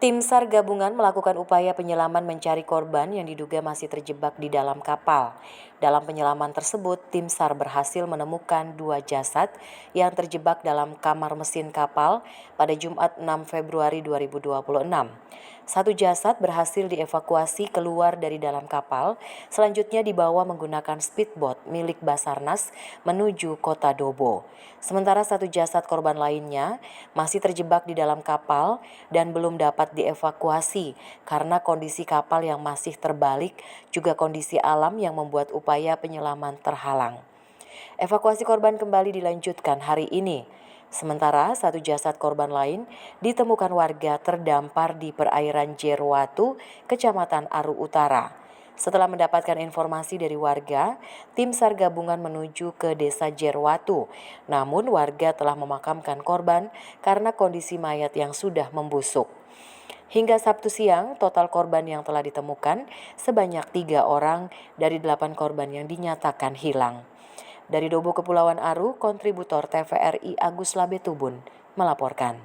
Tim SAR gabungan melakukan upaya penyelaman mencari korban yang diduga masih terjebak di dalam kapal. Dalam penyelaman tersebut, tim SAR berhasil menemukan 2 jasad yang terjebak dalam kamar mesin kapal pada Jumat 6 Februari 2026. Satu jasad berhasil dievakuasi keluar dari dalam kapal, selanjutnya dibawa menggunakan speedboat milik Basarnas menuju kota Dobo. Sementara satu jasad korban lainnya masih terjebak di dalam kapal dan belum dapat dievakuasi karena kondisi kapal yang masih terbalik juga kondisi alam yang membuat upaya penyelaman terhalang. Evakuasi korban kembali dilanjutkan hari ini. Sementara satu jasad korban lain ditemukan warga terdampar di perairan Jerwatu, Kecamatan Aru Utara. Setelah mendapatkan informasi dari warga, tim SAR gabungan menuju ke desa Jerwatu. Namun warga telah memakamkan korban karena kondisi mayat yang sudah membusuk. Hingga Sabtu siang, total korban yang telah ditemukan sebanyak 3 orang dari 8 korban yang dinyatakan hilang. Dari Dobo Kepulauan Aru, kontributor TVRI Agus Labetubun melaporkan.